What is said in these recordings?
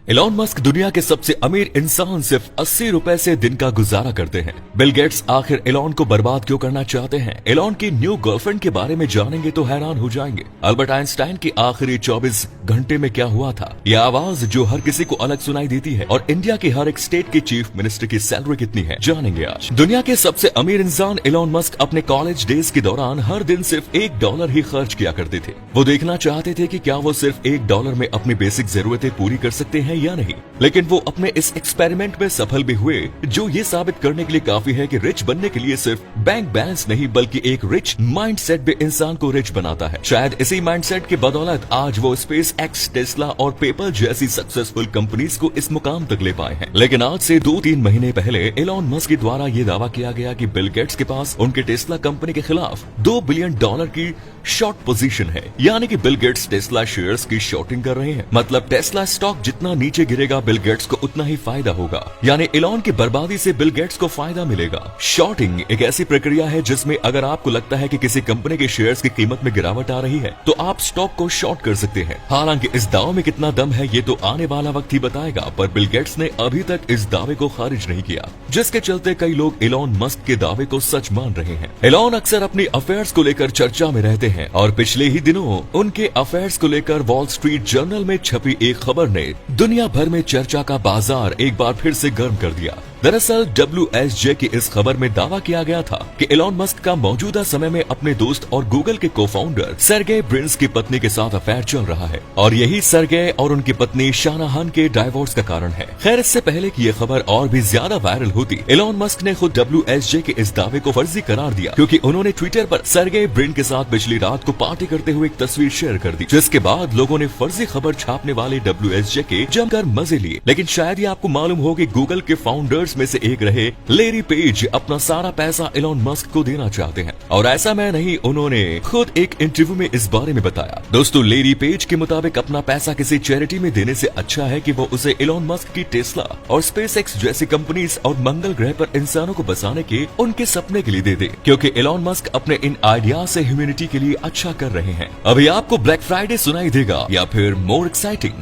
Elon Musk दुनिया के सबसे अमीर इंसान सिर्फ 80 रुपए से दिन का गुजारा करते हैं। बिल गेट्स आखिर एलॉन को बर्बाद क्यों करना चाहते हैं? एलॉन की न्यू गर्लफ्रेंड के बारे में जानेंगे तो हैरान हो जाएंगे। अल्बर्ट आइंस्टाइन की आखिरी 24 घंटे में क्या हुआ था, यह आवाज जो हर किसी को अलग सुनाई देती है, और इंडिया की हर एक स्टेट के चीफ मिनिस्टर की सैलरी कितनी है, जानेंगे आज। दुनिया के सबसे अमीर इंसान एलॉन मस्क अपने कॉलेज डेज के दौरान हर दिन सिर्फ $1 ही खर्च किया करते थे। वो देखना चाहते थे कि क्या वो सिर्फ $1 में अपनी बेसिक जरूरतें पूरी कर सकते हैं या नहीं। लेकिन वो अपने इस एक्सपेरिमेंट में सफल भी हुए, जो ये साबित करने के लिए काफी है कि रिच बनने के लिए सिर्फ बैंक बैलेंस नहीं बल्कि एक रिच माइंडसेट भी इंसान को रिच बनाता है। शायद इसी माइंडसेट की बदौलत आज वो स्पेस एक्स, टेस्ला और पेपल जैसी सक्सेसफुल कंपनीज को इस मुकाम तक ले पाए हैं। लेकिन आज से 2-3 महीने पहले एलॉन मस्क के द्वारा ये दावा किया गया कि बिल गेट्स के पास उनके टेस्ला कंपनी के खिलाफ $2 बिलियन की शॉर्ट पोजीशन है, यानी कि बिल गेट्स टेस्ला शेयर्स की शॉर्टिंग कर रहे हैं। मतलब टेस्ला स्टॉक जितना नीचे गिरेगा बिल गेट्स को उतना ही फायदा होगा, यानी एलॉन की बर्बादी से बिल गेट्स को फायदा मिलेगा। शॉर्टिंग एक ऐसी प्रक्रिया है जिसमें अगर आपको लगता है कि किसी कंपनी के शेयर्स की कीमत में गिरावट आ रही है तो आप स्टॉक को शॉर्ट कर सकते हैं। हालांकि इस दावे में कितना दम है ये तो आने वाला वक्त ही बताएगा, पर बिल गेट्स ने अभी तक इस दावे को खारिज नहीं किया, जिसके चलते कई लोग एलॉन मस्क के दावे को सच मान रहे हैं। एलॉन अक्सर अपनी अफेयर्स को लेकर चर्चा में रहते हैं और पिछले ही दिनों उनके अफेयर्स को लेकर वॉल स्ट्रीट जर्नल में छपी एक खबर ने दुनिया भर में चर्चा का बाजार एक बार फिर से गर्म कर दिया। दरअसल WSJ की इस खबर में दावा किया गया था कि एलॉन मस्क का मौजूदा समय में अपने दोस्त और गूगल के को-फाउंडर सर्गेई ब्रिन की पत्नी के साथ अफेयर चल रहा है, और यही सर्गेई और उनकी पत्नी शानाहान के डाइवोर्स का कारण है। खैर, इससे पहले कि ये खबर और भी ज्यादा वायरल होती, एलॉन मस्क ने खुद WSJ के इस दावे को फर्जी करार दिया, क्योंकि उन्होंने ट्विटर पर सर्गेई ब्रिन के साथ पिछली रात को पार्टी करते हुए एक तस्वीर शेयर कर दी, जिसके बाद लोगों ने फर्जी खबर छापने वाले WSJ के जमकर मजे लिए। लेकिन शायद ये आपको मालूम हो कि गूगल के फाउंडर्स में से एक रहे लेरी पेज अपना सारा पैसा एलॉन मस्क को देना चाहते हैं, और ऐसा मैं नहीं, उन्होंने खुद एक इंटरव्यू में इस बारे में बताया। दोस्तों, लेरी पेज के मुताबिक अपना पैसा किसी चैरिटी में देने से अच्छा है कि वो उसे एलॉन मस्क की टेस्ला और स्पेस एक्स जैसी कंपनीज और मंगल ग्रह पर इंसानों को बसाने के उनके सपने के लिए दे दे, क्योंकि एलॉन मस्क अपने इन आइडिया से ह्यूमैनिटी के लिए अच्छा कर रहे हैं। अभी आपको ब्लैक फ्राइडे सुनाई देगा या फिर मोर एक्साइटिंग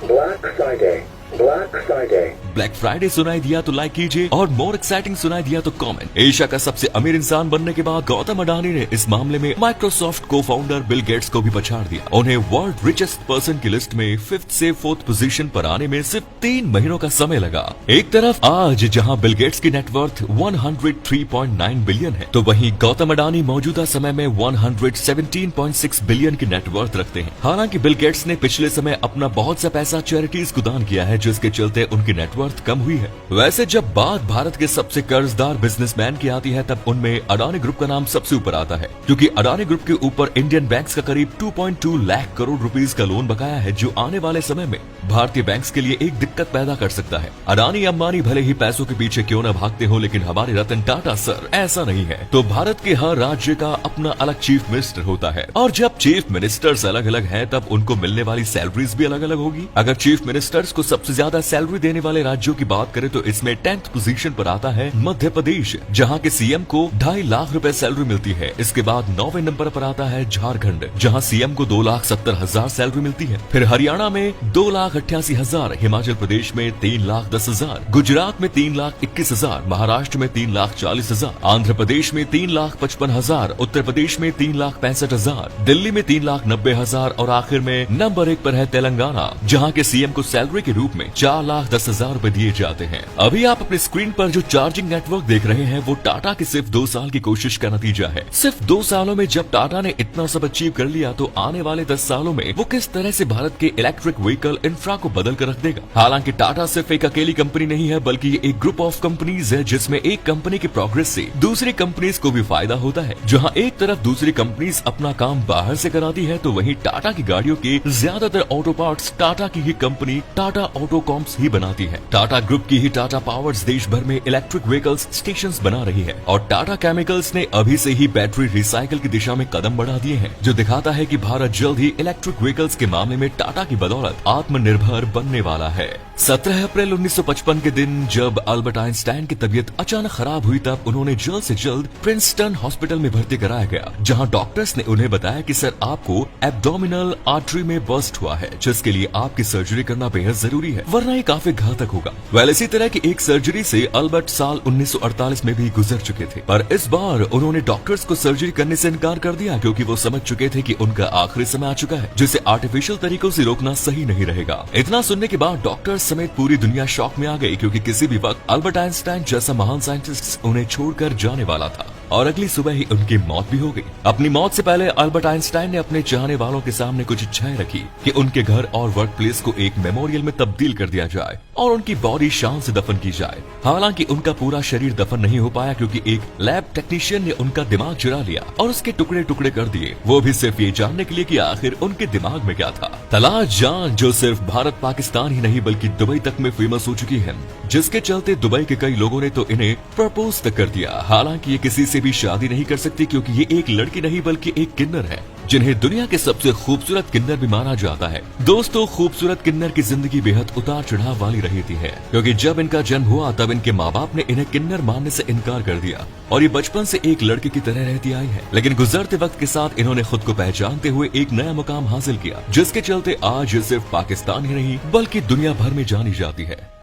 ब्लैक फ्राइडे सुनाई दिया तो लाइक कीजिए, और मोर एक्साइटिंग सुनाई दिया तो कमेंट। एशिया का सबसे अमीर इंसान बनने के बाद गौतम अडानी ने इस मामले में माइक्रोसॉफ्ट को फाउंडर बिल गेट्स को भी पछाड़ दिया। उन्हें वर्ल्ड रिचेस्ट पर्सन की लिस्ट में 5th से 4th पोजीशन पर आने में सिर्फ 3 महीनों का समय लगा। एक तरफ आज जहां बिल गेट्स की नेटवर्थ 103.9 बिलियन है, तो वहीं गौतम अडानी मौजूदा समय में 117.6 बिलियन की नेटवर्थ रखते हैं। हालांकि बिल गेट्स ने पिछले समय अपना बहुत सा पैसा चैरिटीज को दान किया है, जिसके चलते उनकी नेटवर्थ कम हुई है। वैसे जब बात भारत के सबसे कर्जदार बिजनेसमैन की आती है, तब उनमें अडानी ग्रुप का नाम सबसे ऊपर आता है, क्योंकि अडानी ग्रुप के ऊपर इंडियन बैंक्स का करीब 2.2 लाख करोड़ रुपीस का लोन बकाया है, जो आने वाले समय में भारतीय बैंक्स के लिए एक दिक्कत पैदा कर सकता है। अडानी अंबानी भले ही पैसों के पीछे क्यों न भागते हो, लेकिन हमारे रतन टाटा सर ऐसा नहीं है। तो भारत के हर राज्य का अपना अलग चीफ मिनिस्टर होता है, और जब चीफ मिनिस्टर्स अलग अलग हैं, तब उनको मिलने वाली सैलरीज भी अलग अलग होगी। अगर चीफ मिनिस्टर्स को सबसे ज्यादा सैलरी देने वाले राज्यों की बात करें तो इसमें 10th पोजीशन पर आता है मध्य प्रदेश, जहां के सीएम को 2.5 लाख रुपए सैलरी मिलती है। इसके बाद 9वें नंबर पर आता है झारखंड, जहां सीएम को 2,70,000 सैलरी मिलती है। फिर हरियाणा में 2,88,000, हिमाचल प्रदेश में 3,10,000, गुजरात में 3,21,000, महाराष्ट्र में 3,40,000, आंध्र प्रदेश में 3,55,000, उत्तर प्रदेश में 3,65,000, दिल्ली में 3,90,000, और आखिर में नंबर 1 पर है तेलंगाना, जहां के सीएम को सैलरी के रूप में 4,10,000 रुपए दिए जाते हैं। अभी आप अपने स्क्रीन पर जो चार्जिंग नेटवर्क देख रहे हैं, वो टाटा की सिर्फ 2 साल की कोशिश का नतीजा है। सिर्फ 2 सालों में जब टाटा ने इतना सब अचीव कर लिया, तो आने वाले 10 सालों में वो किस तरह से भारत के इलेक्ट्रिक व्हीकल इंफ्रा को बदल कर रख देगा। हालांकि टाटा सिर्फ एक अकेली कंपनी नहीं है, बल्कि ये एक ग्रुप ऑफ कंपनीज है, जिसमें एक कंपनी के प्रोग्रेस से दूसरी कंपनीज को भी फायदा होता है। जहां एक तरफ दूसरी कंपनीज अपना काम बाहर से कराती है, तो वहीं टाटा की गाड़ियों के ज्यादातर ऑटो पार्ट्स टाटा की ही कंपनी टाटा ऑटोकॉम्स ही बनाती है। टाटा ग्रुप की ही टाटा पावर्स देश भर में इलेक्ट्रिक व्हीकल्स स्टेशंस बना रही है, और टाटा केमिकल्स ने अभी से ही बैटरी रिसाइकल की दिशा में कदम बढ़ा दिए हैं, जो दिखाता है कि भारत जल्द ही इलेक्ट्रिक व्हीकल्स के मामले में टाटा की बदौलत आत्मनिर्भर बनने वाला है। 17 अप्रैल 1955 के दिन जब अल्बर्ट आइंस्टाइन की तबीयत अचानक खराब हुई तब उन्होंने जल्द से जल्द प्रिंसटन हॉस्पिटल में भर्ती कराया गया, जहां डॉक्टर्स ने उन्हें बताया कि सर आपको एब्डोमिनल आर्टरी में बस्ट हुआ है, जिसके लिए आपकी सर्जरी करना बेहद जरूरी है, वरना ये काफी घातक होगा। वेल इसी तरह की एक सर्जरी से अल्बर्ट साल 1948 में भी गुजर चुके थे, पर इस बार उन्होंने डॉक्टर्स को सर्जरी करने से इनकार कर दिया क्योंकि वो समझ चुके थे कि उनका आखिरी समय आ चुका है, जिसे आर्टिफिशियल तरीकों से रोकना सही नहीं रहेगा। इतना सुनने के बाद डॉक्टर्स समेत पूरी दुनिया शॉक में आ गई क्योंकि किसी भी वक्त अल्बर्ट आइंस्टाइन जैसा महान साइंटिस्ट उन्हें छोड़कर जाने वाला था और अगली सुबह ही उनकी मौत भी हो गई। अपनी मौत से पहले अल्बर्ट आइंस्टाइन ने अपने चाहने वालों के सामने कुछ इच्छाएं रखी कि उनके घर और वर्क प्लेस को एक मेमोरियल में तब्दील कर दिया जाए और उनकी बॉडी शान से दफन की जाए। हालांकि उनका पूरा शरीर दफन नहीं हो पाया क्योंकि एक लैब टेक्नीशियन ने उनका दिमाग चुरा लिया और उसके टुकड़े टुकड़े कर दिए, वो भी सिर्फ ये जानने के लिए कि आखिर उनके दिमाग में क्या था। तलाश जान जो सिर्फ भारत पाकिस्तान ही नहीं बल्कि दुबई तक में फेमस हो चुकी है, जिसके चलते दुबई के कई लोगों ने तो इन्हें प्रपोज तक कर दिया। हालांकि ये किसी से भी शादी नहीं कर सकती क्योंकि ये एक लड़की नहीं बल्कि एक किन्नर है, जिन्हें दुनिया के सबसे खूबसूरत किन्नर भी माना जाता है। दोस्तों, खूबसूरत किन्नर की जिंदगी बेहद उतार चढ़ाव वाली रही थी है, क्योंकि जब इनका जन्म हुआ तब इनके माँ बाप ने इन्हें किन्नर मानने से इनकार कर दिया और ये बचपन से एक लड़के की तरह रहती आई है। लेकिन गुजरते वक्त के साथ इन्होंने खुद को पहचानते हुए एक नया मुकाम हासिल किया, जिसके चलते आज ये सिर्फ पाकिस्तान ही नहीं बल्कि दुनिया भर में जानी जाती है।